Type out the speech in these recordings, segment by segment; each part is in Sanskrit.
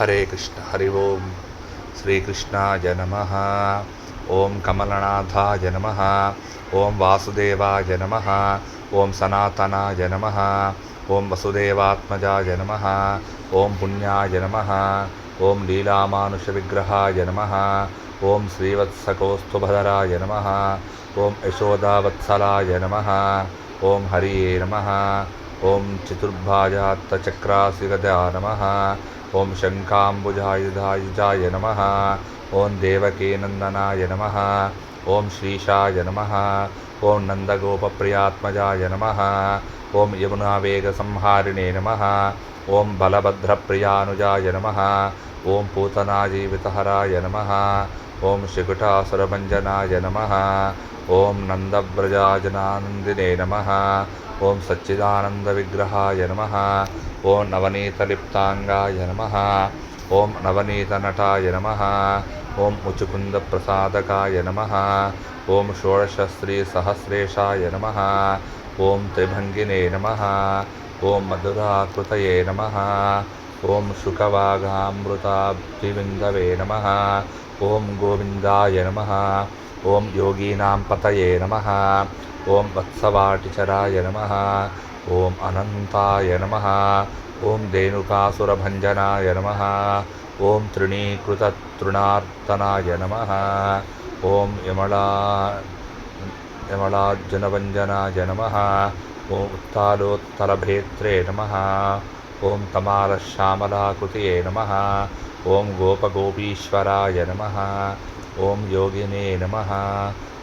हरे कृष्ण हरि ओम श्रीकृष्णाय नमः। ओम कमलनाथाय नमः। ओम वासुदेवाय नमः। ओम सनातनाय नमः। ओम वसुदेवात्मजाय नमः। ओम पुण्याय नमः। ओम लीलामानुषविग्रहाय नमः। ओम श्रीवत्सकौस्तुभधराय नमः। ओम यशोदावत्सलाय नमः। ओम हरिये नमः। ओम चतुर्भुजात्तचक्रासिगदा नमः। ओम शङ्खाम्बुजायुधायुजाय नमः। ओम देवकीनन्दनाय नमः। ओम श्रीशाय नमः। ओम नन्दगोपप्रियात्मजाय नमः। ओम यमुनावेगसंहारिणे नमः। ओम बलभद्रप्रियानुजाय नमः। ओम पूतनाजीवितहराय नमः। ओम शिकुटासुरभञ्जनाय नमः। ओम नन्दव्रजाजनानन्दिने नमः। ओम सच्चिदानन्दविग्रहाय नमः। ओम नवनीतलिप्ताङ्गाय नमः। ओम नवनीतनटाय नमः। ओम मुचुकुन्दप्रसादकाय नमः। ओम षोडशश्रीसहस्रेशाय नमः। ओम त्रिभङ्गिने नमः। ओम मधुराकृतये नमः। ओम शुकवागामृताब्धिविन्दवे नमः। ओम गोविन्दाय नमः। ओम योगीनां पतये नमः। ओम वत्सवाटिचराय नमः। ओम अनन्ताय नमः। ओम धेनुकासुरभञ्जनाय नमः। ओम तृणीकृततृणार्तनाय नमः। ओम यमलार्जुनभञ्जनाय नमः। ओम उत्तालोत्तरभेत्रे नमः। ओम तमालश्यामलाकृतये नमः। ओम गोपगोपीश्वराय नमः। ओम योगिने नमः।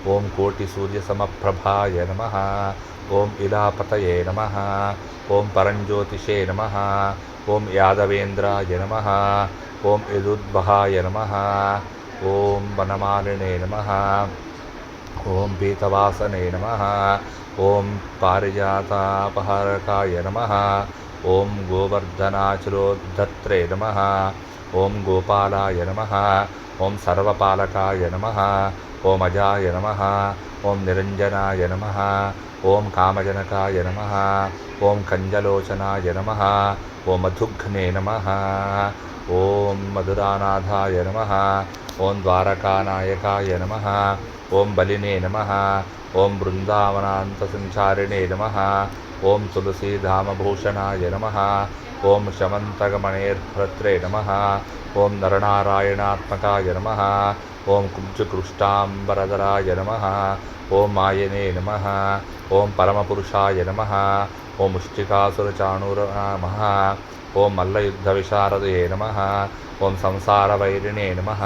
ओम कोटिसूर्यसमप्रभाय नमः। ओम इलापतये नमः। ओम परञ्ज्योतिषे नमः। ओम यादवेन्द्राय नमः। ओम यदुद्वहाय नमः। ओम वनमालिने नमः। ओम पीतवासने नमः। ओम पारिजातापहारकाय नमः। ओम गोवर्धनाचलोद्धत्रे नमः। ओम गोपालाय नमः। ओम सर्वपालकाय नमः। ओम अजाय नमः। ओम निरञ्जनाय नमः। ओम कामजनकाय नमः। ओम कञ्जलोचनाय नमः। ओम मधुघ्ने नमः। ओम मधुरानाथाय नमः। ओम द्वारकानायकाय नमः। ओम बलिने नमः। ओम वृन्दावनान्तसञ्चारिणे नमः। ओम तुलसीधामभूषणाय नमः। ओम शमन्तकमणेर्भर्त्रे नमः। ओम नरनारायणात्मकाय नमः। ओम कुब्जकृष्टाम्बरधराय नमः। ओम मायने नमः। ओम परमपुरुषाय नमः। ओम मुष्टिकासुरचाणूरनमः। ओम मल्लयुद्धविशारदये नमः। ओम संसारवैरिणे नमः।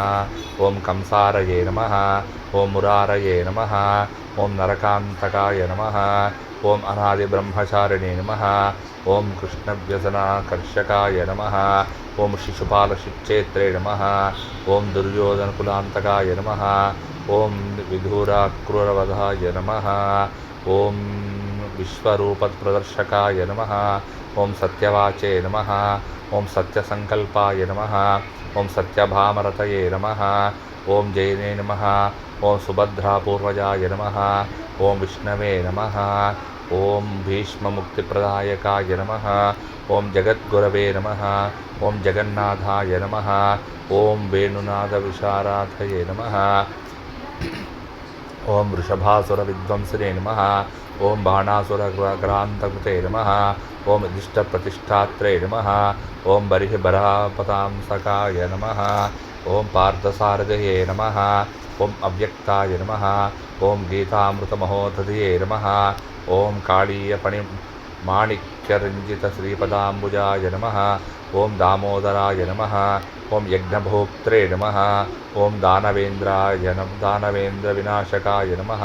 ओम कंसारये नमः। ओम मुरारये नमः। ओम नरकान्तकाय नमः। ओम अनादिब्रह्मचारिणे नमः। ओम कृष्णव्यसनाकर्षकाय नमः। ओम शिशुपालशिक्षेत्रे नमः। ओम दुर्योधनकुलान्तकाय नमः। ओम विधुराक्रूरवधाय नमः। ओम विश्वरूपप्रदर्शकाय नमः। ओम सत्यवाचे नमः। ओम सत्यसंकल्पाय नमः। ओम सत्यभामरतये नमः। ओम जैने नमः। ओम सुभद्रापूर्वजाय नमः। ओम विष्णवे नमः। ओम भीष्ममुक्तिप्रदायकाय नमः। ओम जगद्गुरवे नमः। ओम जगन्नाथाय नमः। ओम वेणुनादविशाराधये नमः। ओम वृषभासुरविध्वंसिने नमः। ओम बाणासुरग्रान्तकृते नमः। ओम इष्टप्रतिष्ठात्रे नमः। ओम बर्हिभरापतांसकाय नमः। ओम पार्थसारथये नमः। ओम अव्यक्ताय नमः। ओम गीतामृतमहोदधये नमः। ओम काळीयफणिमाणिक्यरञ्जितश्रीपदाम्बुजाय नमः। ओम दामोदराय नमः। ओम यज्ञभोक्त्रे नमः। ओम दानवेन्द्रविनाशकाय नमः।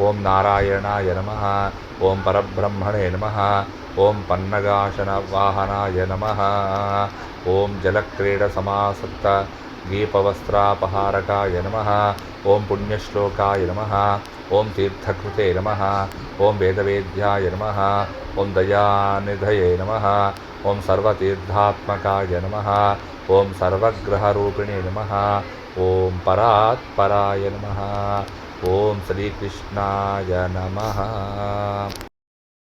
ओम नारायणाय नमः। ओम परब्रह्मणे नमः। ओम पन्नगाशनवाहनाय नमः। ओम जलक्रीडसमासक्त गीपवस्त्रापहारकाय नमः। ओम पुण्यश्लोकाय नमः। ओम तीर्थकृते नमः। ओम वेदवेद्याय नमः। ओम दयानिधये नमः। ओम सर्वतीर्थात्मकाय नमः। ओम सर्वग्रहरूपिणे नमः। ओम परात्पराय नमः। ओम श्रीकृष्णाय नमः।